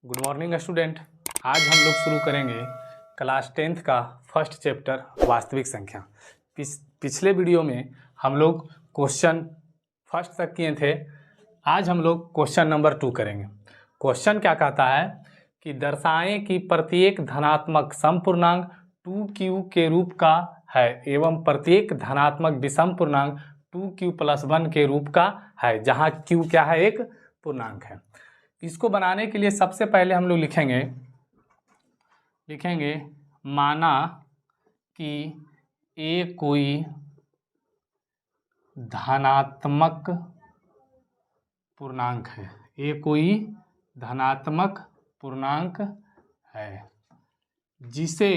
Good morning student. आज हम लोग शुरू करेंगे क्लास 10th का फर्स्ट चैप्टर वास्तविक संख्या। पिछले वीडियो में हम लोग क्वेश्चन फर्स्ट तक किए थे। आज हम लोग क्वेश्चन नंबर 2 करेंगे। क्वेश्चन क्या कहता है कि दर्शाएं कि प्रत्येक धनात्मक समपूर्णांक 2q के रूप का है एवं प्रत्येक धनात्मक विषम पूर्णांक 2q + 1 के रूप का है, जहाँ q क्या है, एक पूर्णांक है। इसको बनाने के लिए सबसे पहले हम लोग लिखेंगे माना कि ए कोई धनात्मक पूर्णांक है। ए कोई धनात्मक पूर्णांक है जिसे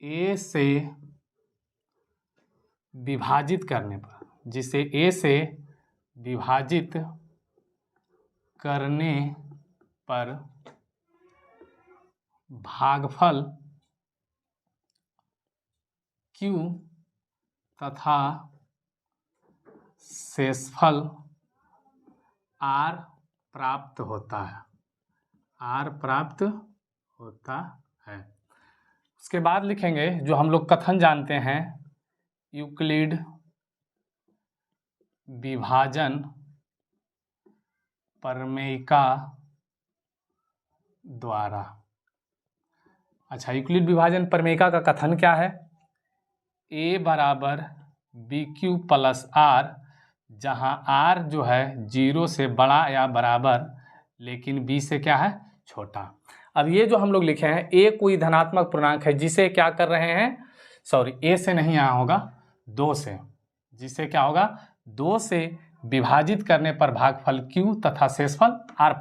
ए से विभाजित करने पर भागफल q तथा शेषफल r प्राप्त होता है। उसके बाद लिखेंगे जो हम लोग कथन जानते हैं, यूक्लिड विभाजन प्रमेयिका द्वारा। अच्छा, यूक्लिड विभाजन प्रमेयिका का कथन क्या है? a बराबर bq + r, जहाँ r जो है 0 से बड़ा या बराबर लेकिन b से क्या है, छोटा। अब ये जो हम लोग लिखे हैं a कोई धनात्मक पूर्णांक है जिसे क्या कर रहे हैं, सॉरी a से नहीं, यहाँ होगा 2 से, जिसे क्या होगा, 2 से विभाजित करने पर भागफल q तथा शेषफल r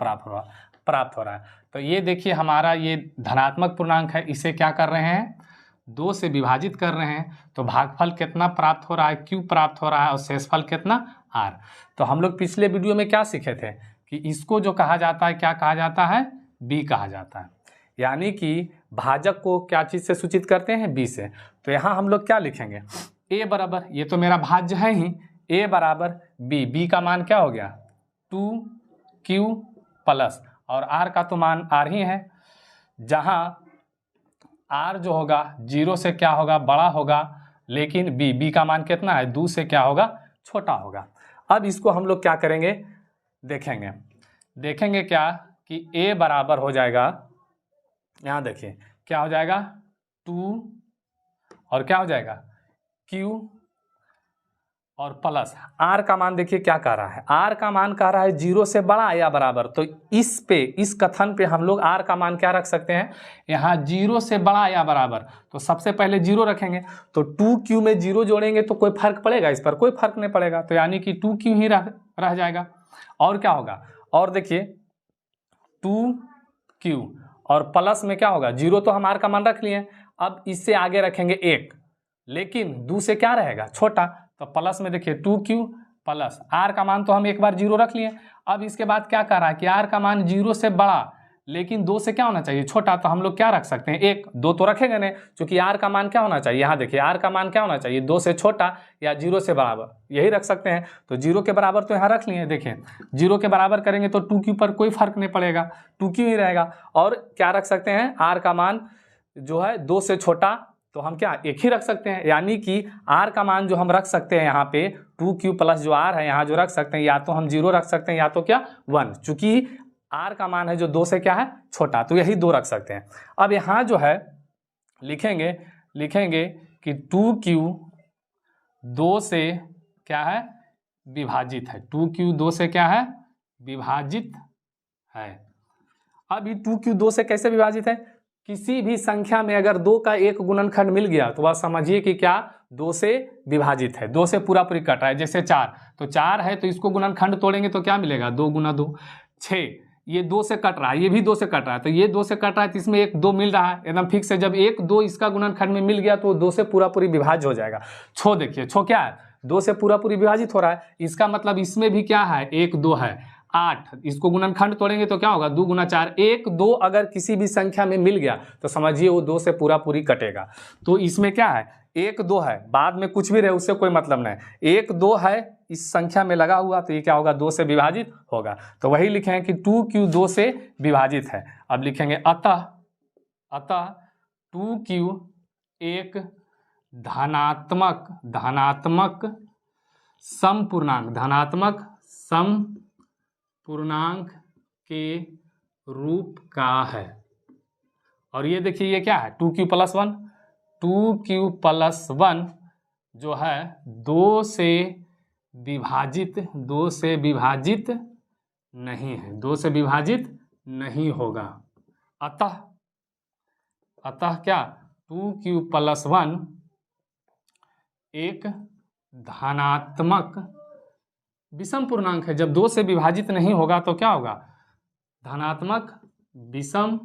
प्राप्त हो रहा है। तो ये देखिए हमारा ये धनात्मक पूर्णांक है, इसे क्या कर रहे हैं, 2 से विभाजित कर रहे हैं, तो भागफल कितना प्राप्त हो रहा है, q प्राप्त हो रहा है, और शेषफल कितना, r। तो हम लोग पिछले वीडियो में क्या सीखे थे कि इसको जो कहा जाता है, क्या कहा जाता है, b कहा जाता है। यानी कि भाजक को क्या चीज़ से सूचित करते हैं, b से। तो यहाँ हम लोग क्या लिखेंगे, a बराबर, ये तो मेरा भाज्य है ही, a बराबर b का मान क्या हो गया, 2q प्लस, और r का तो मान r ही है, जहाँ r जो होगा 0 से क्या होगा, बड़ा होगा, लेकिन b का मान कितना है, 2 से क्या होगा, छोटा होगा। अब इसको हम लोग क्या करेंगे, देखेंगे क्या कि a बराबर हो जाएगा, यहाँ देखिए क्या हो जाएगा, 2 और क्या हो जाएगा, q और प्लस r का मान। देखिए क्या कह रहा है, r का मान कह रहा है 0 से बड़ा या बराबर। तो इस कथन पे हम लोग r का मान क्या रख सकते हैं, यहाँ 0 से बड़ा या बराबर। तो सबसे पहले 0 रखेंगे, तो 2q में 0 जोड़ेंगे तो कोई फर्क पड़ेगा, इस पर कोई फर्क नहीं पड़ेगा, तो यानी कि 2q ही रह जाएगा। और क्या होगा, और देखिए 2q और प्लस में क्या होगा, 0 तो हम r का मान रख लिए, अब इससे आगे रखेंगे 1, लेकिन 2 से क्या रहेगा, छोटा। तो प्लस में देखिए 2q प्लस r का मान तो हम एक बार 0 रख लिए। अब इसके बाद क्या कर रहा है कि r का मान 0 से बड़ा लेकिन 2 से क्या होना चाहिए, छोटा। तो हम लोग क्या रख सकते हैं, 1, 2 तो रखेंगे नहीं, क्योंकि r का मान क्या होना चाहिए, यहाँ देखिए r का मान क्या होना चाहिए, 2 से छोटा या 0 से बराबर, यही रख सकते हैं। तो 0 के बराबर तो यहाँ रख लिए, देखिए 0 के बराबर करेंगे तो 2q पर कोई फर्क नहीं पड़ेगा, 2q ही रहेगा। और क्या रख सकते हैं, r का मान जो है 2 से छोटा, तो हम क्या, 1 ही रख सकते हैं। यानी कि r का मान जो हम रख सकते हैं यहाँ पे 2q प्लस जो r है यहाँ जो रख सकते हैं, या तो हम 0 रख सकते हैं या तो क्या 1, चूंकि r का मान है जो 2 से क्या है, छोटा, तो यही 2 रख सकते हैं। अब यहाँ जो है लिखेंगे कि 2q 2 से क्या है, विभाजित है, 2q 2 से क्या है, विभाजित है। अब ये 2q 2 से कैसे विभाजित है, किसी भी संख्या में अगर 2 का एक गुणनखंड मिल गया तो वह समझिए कि क्या 2 से विभाजित है, 2 से पूरा पूरी कट रहा है। जैसे 4, तो 4 है तो इसको गुणनखंड तोड़ेंगे तो क्या मिलेगा, 2 × 2 6, ये 2 से कट रहा है, ये भी 2 से कट रहा है, तो ये 2 से कट रहा है तो इसमें एक 2 मिल रहा है एकदम फिक्स है। जब 1 2 इसका गुणनखंड में मिल गया तो 2 से पूरा पूरी विभाज्य हो जाएगा। छो देखिए, छो क्या है, 2 से पूरा पूरी विभाजित हो रहा है, इसका मतलब इसमें भी क्या है, 1 2 है। 8, इसको गुणनखंड तोड़ेंगे तो क्या होगा 2 गुना 4, 1 2 अगर किसी भी संख्या में मिल गया तो समझिए वो 2 से पूरा पूरी कटेगा। तो इसमें क्या है 1 2 है, बाद में कुछ भी रहे उससे कोई मतलब नहीं, 1 2 है इस संख्या में लगा हुआ तो ये क्या होगा 2 से विभाजित होगा। तो वही लिखेंगे कि 2q 2 से विभाजित है। अब लिखेंगे अतः 2q एक धनात्मक समपूर्णांक के रूप का है। और ये देखिए ये क्या है 2q प्लस 1, 2q प्लस 1 जो है 2 से विभाजित नहीं है, 2 से विभाजित नहीं होगा। अतः क्या 2q प्लस 1 एक धनात्मक विषम पूर्णांक है। जब 2 से विभाजित नहीं होगा तो क्या होगा धनात्मक विषम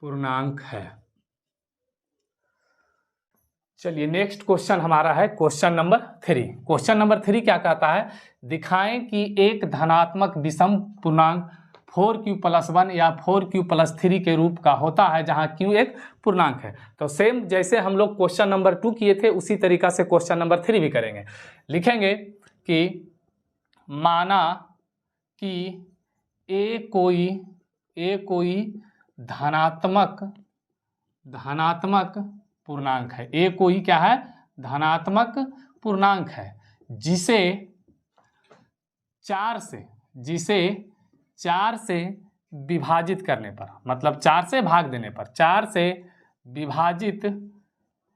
पूर्णांक है। चलिए नेक्स्ट क्वेश्चन हमारा है क्वेश्चन नंबर 3। क्वेश्चन नंबर 3 क्या कहता है, दिखाएं कि एक धनात्मक विषम पूर्णांक 4q प्लस 1 या 4q प्लस 3 के रूप का होता है जहां q एक पूर्णांक है। तो सेम जैसे हम लोग क्वेश्चन नंबर 2 किए थे उसी तरीका से क्वेश्चन नंबर 3 भी करेंगे। लिखेंगे कि माना कि a कोई धनात्मक पूर्णांक है, a कोई क्या है धनात्मक पूर्णांक है जिसे 4 से विभाजित करने पर, मतलब 4 से भाग देने पर, 4 से विभाजित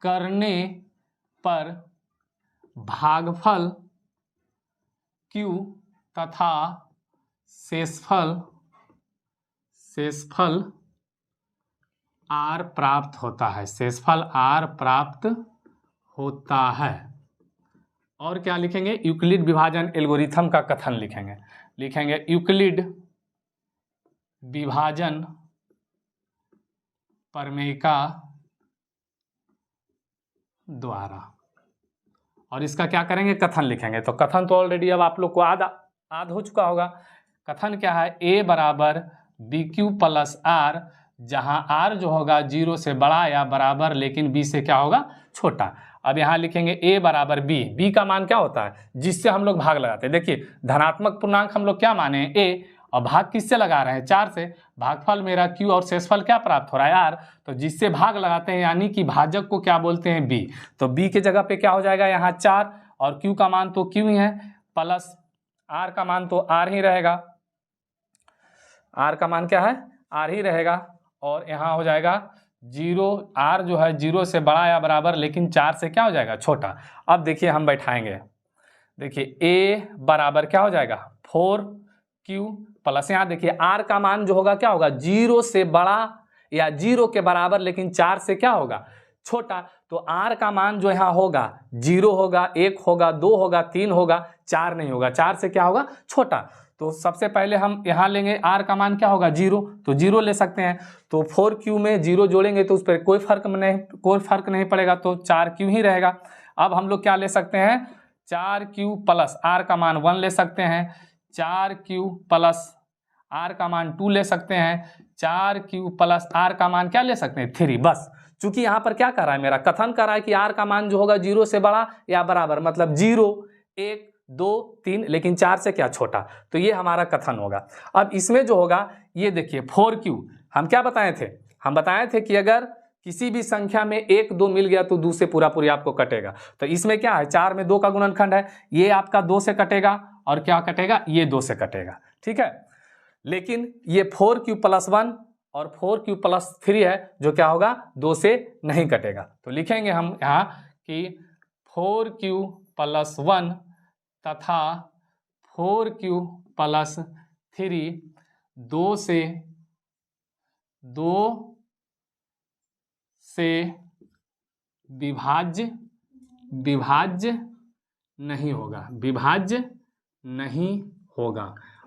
करने पर भागफल q तथा शेषफल r प्राप्त होता है। और क्या लिखेंगे यूक्लिड विभाजन एल्गोरिथम का कथन लिखेंगे यूक्लिड विभाजन प्रमेय द्वारा। और इसका क्या करेंगे कथन लिखेंगे। तो कथन तो ऑलरेडी अब आप लोग को आध हो चुका होगा। कथन क्या है a बराबर bq प्लस r, जहां r जो होगा 0 से बड़ा या बराबर लेकिन b से क्या होगा छोटा। अब यहाँ लिखेंगे a बराबर b का मान क्या होता है जिससे हम लोग भाग लगाते हैं। देखिए धनात्मक पूर्णांक हम लोग क्या माने हैं a, और भाग किससे लगा रहे हैं 4 से, भागफल मेरा q और शेषफल क्या प्राप्त हो रहा है r, तो जिससे भाग लगाते हैं यानी कि भाजक को क्या बोलते हैं b। तो b के जगह पे क्या हो जाएगा यहाँ 4 और q का मान तो q ही है प्लस r का मान तो r ही रहेगा, r का मान क्या है r ही रहेगा। और यहाँ हो जाएगा 0, r जो है 0 से बड़ा या बराबर लेकिन 4 से क्या हो जाएगा छोटा। अब देखिए हम बैठाएंगे, देखिए a बराबर क्या हो जाएगा 4q प्लस यहाँ देखिए r का मान जो होगा क्या होगा 0 से बड़ा या 0 के बराबर लेकिन 4 से क्या होगा छोटा। तो r का मान जो यहाँ होगा 0 होगा, 1 होगा, 2 होगा, 3 होगा, 4 नहीं होगा, 4 से क्या होगा छोटा। तो सबसे पहले हम यहाँ लेंगे r का मान क्या होगा 0, तो 0 ले सकते हैं। तो 4q में 0 जोड़ेंगे तो उस पर कोई फर्क नहीं पड़ेगा, तो 4q ही रहेगा। अब हम लोग क्या ले सकते हैं 4q प्लस r का मान 1 ले सकते हैं, 4q प्लस r का मान 2 ले सकते हैं, 4q प्लस r का मान क्या ले सकते हैं 3। बस चूंकि यहाँ पर क्या कर रहा है मेरा कथन कर रहा है कि r का मान जो होगा 0 से बड़ा या बराबर, मतलब 0, 1, 2, 3 लेकिन 4 से क्या छोटा, तो ये हमारा कथन होगा। अब इसमें जो होगा ये देखिए 4q हम क्या बताए थे, हम बताए थे कि अगर किसी भी संख्या में 1 2 मिल गया तो 2 से पूरा पूरी आपको कटेगा। तो इसमें क्या है 4 में 2 का गुणनखंड है, ये आपका 2 से कटेगा और क्या कटेगा ये 2 से कटेगा, ठीक है। लेकिन ये 4q प्लस 1 और 4q प्लस 3 है जो क्या होगा 2 से नहीं कटेगा। तो लिखेंगे हम यहाँ कि 4q प्लस 1 तथा 4q प्लस 3 2 से विभाज्य नहीं होगा,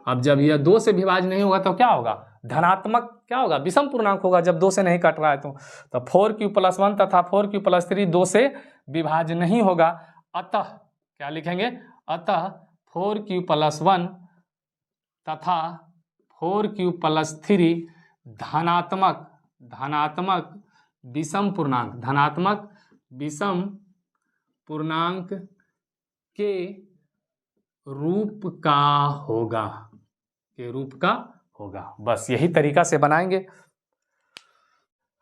अब जब यह 2 से विभाज्य नहीं होगा तो क्या होगा धनात्मक क्या होगा विषम पूर्णांक होगा जब 2 से नहीं कट रहा है। तो 4q प्लस 1 तथा 4q प्लस 3 2 से विभाज्य नहीं होगा। अतः क्या लिखेंगे, अतः 4q प्लस 1 तथा 4q+3 धनात्मक विषम पूर्णांक के रूप का होगा। बस यही तरीका से बनाएंगे।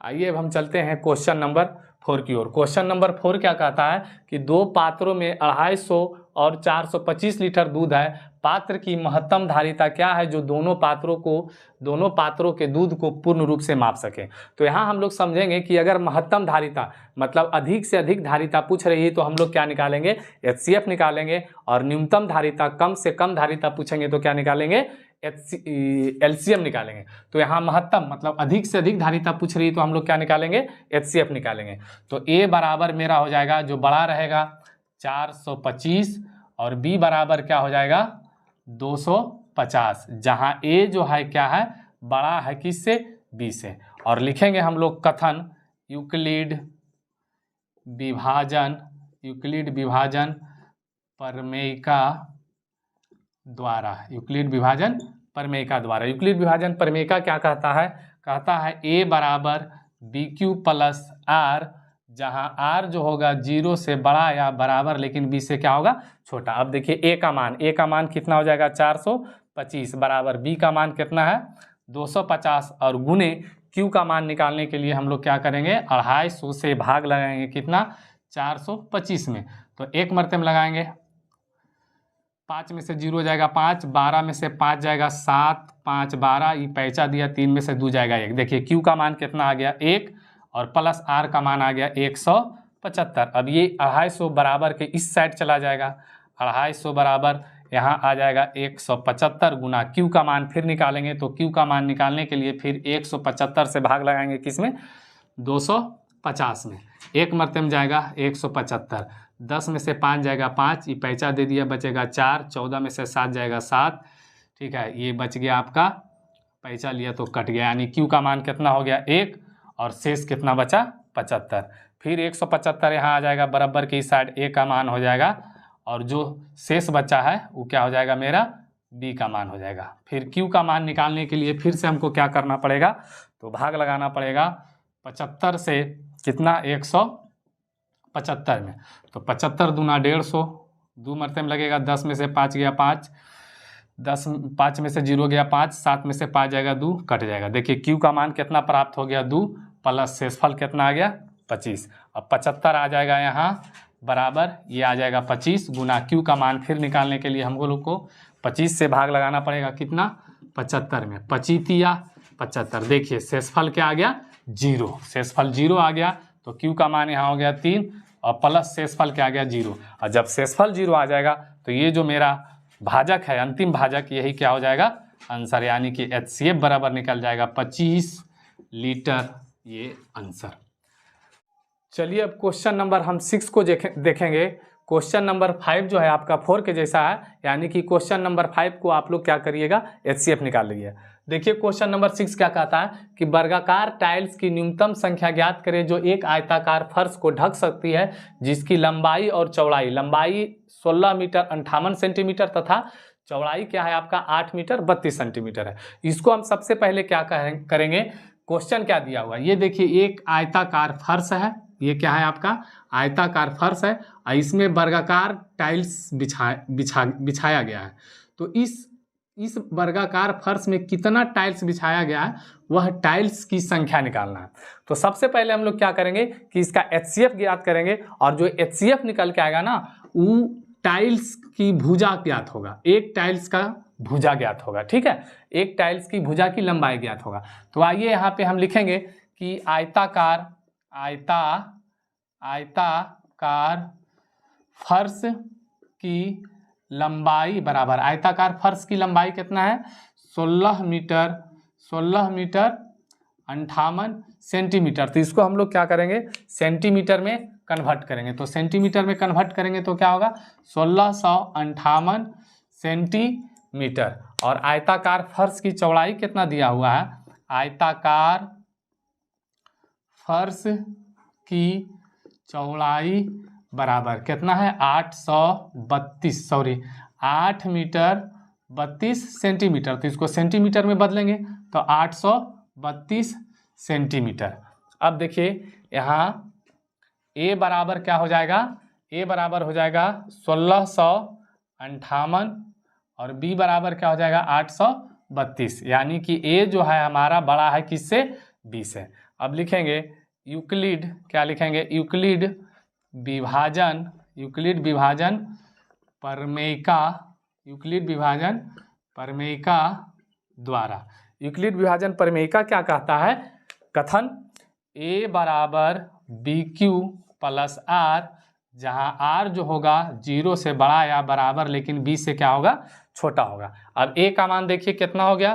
आइए अब हम चलते हैं क्वेश्चन नंबर 4 की ओर। क्वेश्चन नंबर 4 क्या कहता है कि दो पात्रों में 250 और 425 लीटर दूध है। पात्र की महत्तम धारिता क्या है जो दोनों पात्रों के दूध को पूर्ण रूप से माप सके। तो यहाँ हम लोग समझेंगे कि अगर महत्तम धारिता मतलब अधिक से अधिक धारिता पूछ रही है तो हम लोग क्या निकालेंगे, HCF निकालेंगे, और न्यूनतम धारिता कम से कम धारिता पूछेंगे तो क्या निकालेंगे, LCM निकालेंगे। तो यहाँ महत्तम मतलब अधिक से अधिक धारिता पूछ रही है तो हम लोग क्या निकालेंगे, HCF निकालेंगे। तो A बराबर मेरा हो जाएगा, जो बड़ा रहेगा 425, और B बराबर क्या हो जाएगा 250, जहाँ A जो है क्या है, बड़ा है किससे, B से। और लिखेंगे हम लोग कथन यूक्लिड विभाजन प्रमेयिका द्वारा। यूक्लिड विभाजन प्रमेयिका क्या कहता है A बराबर BQ+R, जहां R जो होगा 0 से बड़ा या बराबर लेकिन B से क्या होगा, छोटा। अब देखिए A का मान कितना हो जाएगा 425, बराबर B का मान कितना है 250, और गुने Q का मान निकालने के लिए हम लोग क्या करेंगे, 250 से भाग लगाएंगे कितना, 425 में। तो एक मरते में लगाएंगे, 5 में से 0 जाएगा 5, 12 में से 5 जाएगा 7, 5 12, ये पैसा दिया, 3 में से 2 जाएगा 1। देखिए Q का मान कितना आ गया 1, और प्लस R का मान आ गया 175। अब ये 250 बराबर के इस साइड चला जाएगा, 250 बराबर यहाँ आ जाएगा 175 गुना Q का मान फिर निकालेंगे। तो Q का मान निकालने के लिए फिर 175 से भाग लगाएंगे किसमें, 250 में। एक मरते में जाएगा 175, 10 में से 5 जाएगा 5, ये पैसा दे दिया, बचेगा 4, 14 में से 7 जाएगा 7, ठीक है, ये बच गया आपका, पैसा लिया तो कट गया, यानी Q का मान कितना हो गया 1, और शेष कितना बचा 75। फिर 175 यहाँ आ जाएगा बराबर की साइड, A का मान हो जाएगा, और जो शेष बचा है वो क्या हो जाएगा, मेरा B का मान हो जाएगा। फिर Q का मान निकालने के लिए फिर से हमको क्या करना पड़ेगा, तो भाग लगाना पड़ेगा 75 से कितना, 175 में। तो 75 दूना 150, 2 मरते में लगेगा, 10 में से 5 गया 5, 5 में से 0 गया 5, 7 में से 5 जाएगा 2, कट जाएगा। देखिए Q का मान कितना प्राप्त हो गया 2, प्लस शेषफल कितना आ गया 25। अब 75 आ जाएगा यहाँ बराबर, ये आ जाएगा 25 गुना Q का मान फिर निकालने के लिए हम लोग को 25 से भाग लगाना पड़ेगा कितना, 75 में। 25 या 75, देखिए शेषफल क्या आ गया 0, शेषफल 0 आ गया, तो Q का मान यहाँ हो गया 3, और प्लस शेषफल क्या आ गया 0। और जब शेषफल 0 आ जाएगा तो ये जो मेरा भाजक है, अंतिम भाजक, यही क्या हो जाएगा आंसर, यानी कि HCF बराबर निकल जाएगा 25 लीटर, ये आंसर। चलिए अब क्वेश्चन नंबर हम 6 को देखेंगे। क्वेश्चन नंबर 5 जो है आपका 4 के जैसा है, यानी कि क्वेश्चन नंबर 5 को आप लोग क्या करिएगा, HCF निकाल लीजिए। देखिए क्वेश्चन नंबर 6 क्या कहता है कि वर्गाकार टाइल्स की न्यूनतम संख्या ज्ञात करें जो एक आयताकार फर्श को ढक सकती है, जिसकी लंबाई और चौड़ाई, लंबाई 16 मीटर 58 सेंटीमीटर तथा चौड़ाई क्या है आपका 8 मीटर 32 सेंटीमीटर है। इसको हम सबसे पहले क्या करेंगे, क्वेश्चन क्या दिया हुआ है, ये देखिए एक आयताकार फर्श है, ये क्या है आपका आयताकार फर्श है, और इसमें वर्गाकार टाइल्स बिछाया गया है। तो इस वर्गाकार फर्श में कितना टाइल्स बिछाया गया है, वह टाइल्स की संख्या निकालना है। तो सबसे पहले हम लोग क्या करेंगे कि इसका HCF ज्ञात करेंगे, और जो HCF निकल के आएगा ना, वो टाइल्स की भुजा ज्ञात होगा, एक टाइल्स का भुजा ज्ञात होगा, ठीक है, एक टाइल्स की भुजा की लंबाई ज्ञात होगा। तो आइए यहाँ पे हम लिखेंगे कि आयताकार फर्श की लंबाई बराबर, आयताकार फर्श की लंबाई कितना है 16 मीटर 58 सेंटीमीटर। तो इसको हम लोग क्या करेंगे, सेंटीमीटर में कन्वर्ट करेंगे। तो सेंटीमीटर में कन्वर्ट करेंगे तो क्या होगा 1658 सेंटीमीटर। और आयताकार फर्श की चौड़ाई कितना दिया हुआ है, आयताकार फर्श की चौड़ाई बराबर कितना है 8 मीटर 832 सेंटीमीटर, तो इसको सेंटीमीटर में बदलेंगे तो 832 सेंटीमीटर। अब देखिए यहाँ ए बराबर क्या हो जाएगा, ए बराबर हो जाएगा 1658 और बी बराबर क्या हो जाएगा 832, यानी कि ए जो है हमारा बड़ा है किससे, बी से। अब लिखेंगे यूक्लिड, क्या लिखेंगे, यूक्लिड विभाजन प्रमेयिका, यूक्लिड विभाजन प्रमेयिका द्वारा। यूक्लिड विभाजन प्रमेयिका क्या कहता है, कथन ए बराबर बी क्यू प्लस आर, जहाँ आर जो होगा 0 से बड़ा या बराबर लेकिन बी से क्या होगा, छोटा होगा। अब ए का मान देखिए कितना हो गया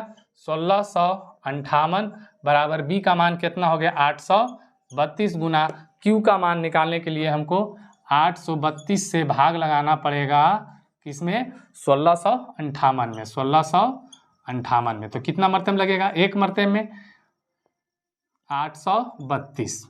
1658 बराबर बी का मान कितना हो गया 832 गुना क्यू का मान निकालने के लिए हमको 832 से भाग लगाना पड़ेगा किसमें, 1658 में, 1658 में। तो कितना मरतब लगेगा, एक मरतब में 832।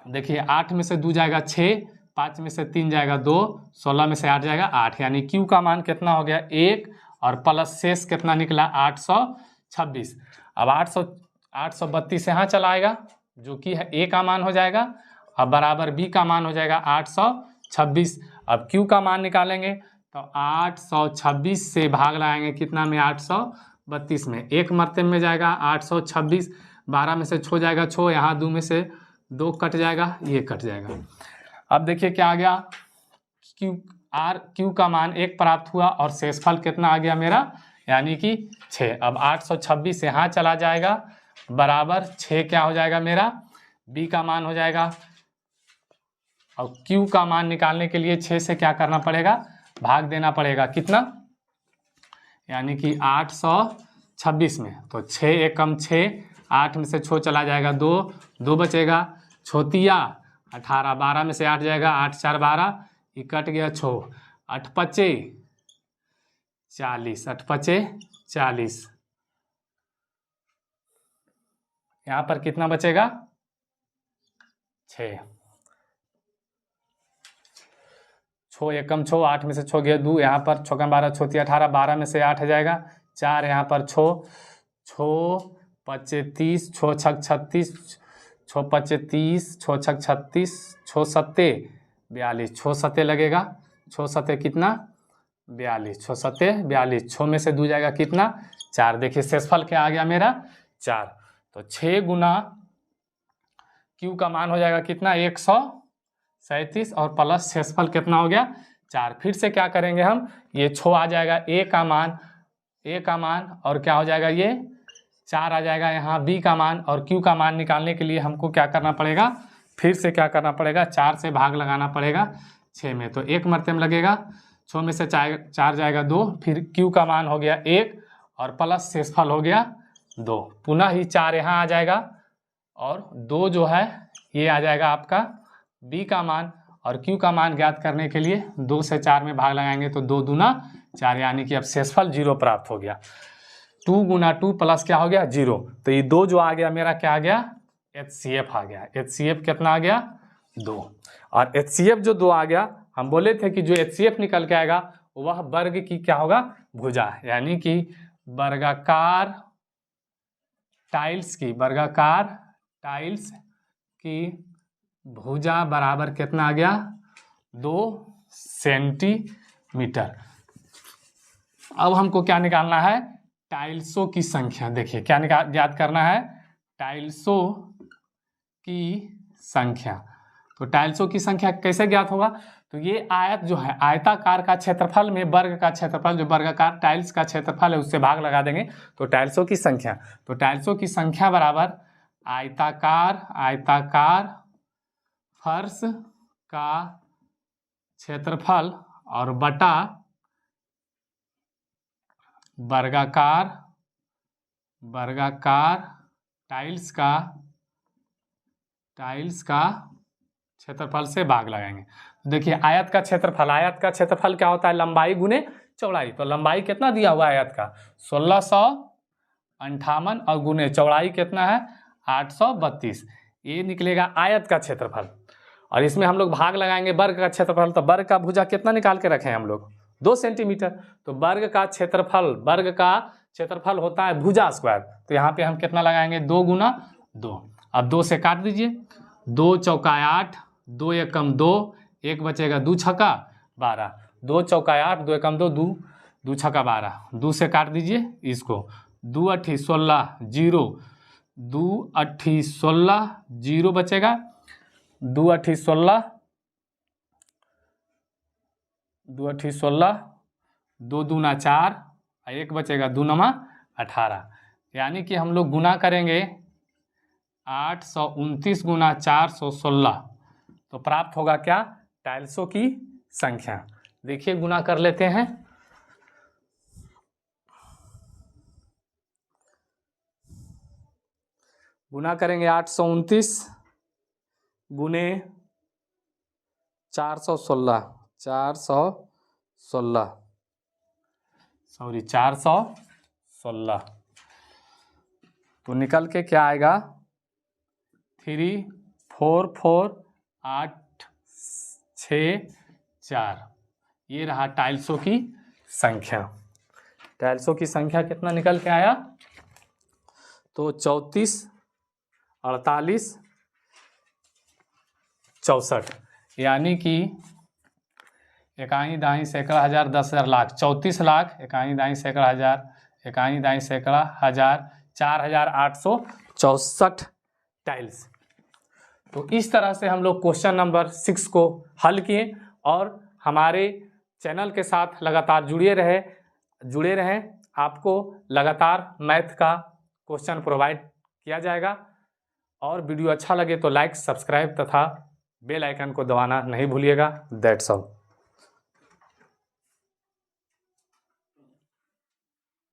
देखिए 8 में से 2 जाएगा 6, 5 में से 3 जाएगा 2, 16 में से 8 जाएगा 8, यानी क्यू का मान कितना हो गया 1 और प्लस शेष कितना निकला 826। अब 832 यहाँ चला आएगा जो कि है ए का मान हो जाएगा, अब बराबर बी का मान हो जाएगा 826। अब क्यू का मान निकालेंगे तो 826 से भाग लगाएंगे कितना में 832 में, एक मरतब में जाएगा 826, 12 में से 6 जाएगा 6, यहाँ 2 में से 2 कट जाएगा, ये कट जाएगा। अब देखिए क्या आ गया, क्यू का मान 1 प्राप्त हुआ और शेषफल कितना आ गया मेरा, यानी कि 6। अब 826 यहाँ चला जाएगा बराबर 6 क्या हो जाएगा मेरा, बी का मान हो जाएगा। और क्यू का मान निकालने के लिए 6 से क्या करना पड़ेगा, भाग देना पड़ेगा कितना, यानी कि 826 में, तो 6 एक कम 6, 8 में से 6 चला जाएगा 2, 2 बचेगा, छोतिया 18, 12 में से 8 जाएगा 8 4 12, ये कट गया 6, 8 पचे 40, 8 पचे 40, यहाँ पर कितना बचेगा 6, 6 एक कम 6, 8 में से 6 गया 2, यहाँ पर 6 कम 12, छोती 18, 12 में से 8 जाएगा 4, यहाँ पर 6 पचे 30, 6 छक 36, 6 पचे 30, 6 छक 36, 6 सत्ते 42, 6 सत्ते लगेगा, 6 सत्ते कितना 42, 6 सत्ते 42, 6 में से 2 जाएगा कितना 4। देखिए शेषफल क्या आ गया मेरा 4, तो 6 गुना क्यू का मान हो जाएगा कितना 137 और प्लस शेषफल कितना हो गया 4। फिर से क्या करेंगे हम, ये 6 आ जाएगा ए का मान और क्या हो जाएगा ये 4 आ जाएगा यहाँ बी का मान, और क्यू का मान निकालने के लिए हमको क्या करना पड़ेगा, फिर से क्या करना पड़ेगा 4 से भाग लगाना पड़ेगा 6 में, तो एक मरतब लगेगा, 6 में से 4 जाएगा 2, फिर क्यू का मान हो गया 1 और प्लस शेषफल हो गया 2, पुनः ही 4 यहाँ आ जाएगा और 2 जो है ये आ जाएगा आपका बी का मान, और क्यू का मान ज्ञात करने के लिए 2 से 4 में भाग लगाएंगे तो 2 दूना 4, यानी कि अब शेषफल 0 प्राप्त हो गया। 2 गुना 2 प्लस क्या हो गया 0, तो ये 2 जो आ गया मेरा क्या आ गया HCF आ गया। HCF कितना आ गया 2, और HCF जो 2 आ गया, हम बोले थे कि जो HCF निकल के आएगा वह वर्ग की क्या होगा भुजा, यानी कि वर्गाकार टाइल्स की भुजा बराबर कितना आ गया 2 सेंटीमीटर। अब हमको क्या निकालना है, टाइल्सों की संख्या। देखिए क्या याद करना है, टाइल्सों की संख्या। तो टाइल्सों की संख्या कैसे ज्ञात होगा, तो ये आयत जो है आयताकार का क्षेत्रफल में वर्ग का क्षेत्रफल, जो वर्गाकार टाइल्स का क्षेत्रफल है उससे भाग लगा देंगे तो टाइल्सों की संख्या। तो टाइल्सों की संख्या बराबर आयताकार फर्श का क्षेत्रफल और बटा वर्गाकार टाइल्स का क्षेत्रफल से भाग लगाएंगे। देखिए आयत का क्षेत्रफल क्या होता है, लंबाई गुने चौड़ाई। तो लंबाई कितना दिया हुआ है आयत का 1658 और गुने चौड़ाई कितना है 832, ये निकलेगा आयत का क्षेत्रफल। और इसमें हम लोग भाग लगाएंगे वर्ग का क्षेत्रफल, तो वर्ग का भुजा कितना निकाल के रखे हैं हम लोग 2 सेंटीमीटर। तो वर्ग का क्षेत्रफल होता है भुजा स्क्वायर। तो यहाँ पे हम कितना लगाएंगे, 2 गुना 2। अब 2 से काट दीजिए, 2 चौका 8, 2 एकम 2, 1 बचेगा 2 छक्का 12, 2 चौका 8, 2 एकम 2, 2 छक्का 12, 2 से काट दीजिए इसको, 2 अट्ठी 16 0, 2 अट्ठी 16 0 बचेगा, 2 अट्ठी 16, 2 अट्ठी 16, 2 दूना 4, 1 बचेगा 2 नमा 18। यानी कि हम लोग गुना करेंगे 829 गुना 416 तो प्राप्त होगा क्या, टाइल्सों की संख्या। देखिए गुना कर लेते हैं। गुना करेंगे 829 गुने 416 तो निकल के क्या आएगा, 34486 ये रहा टाइल्सों की संख्या। टाइल्सों की संख्या कितना निकल के आया, तो 34 48 64, यानी कि इकाई दाई सैकड़ा हजार 10,000 लाख 34 लाख, इकाई दाई सैकड़ा हजार, इकाई दाई सैकड़ा हजार, 4864 टाइल्स। तो इस तरह से हम लोग क्वेश्चन नंबर 6 को हल किए और हमारे चैनल के साथ लगातार जुड़े रहें। आपको लगातार मैथ का क्वेश्चन प्रोवाइड किया जाएगा और वीडियो अच्छा लगे तो लाइक, सब्सक्राइब तथा बेल आइकन को दबाना नहीं भूलिएगा। That's all.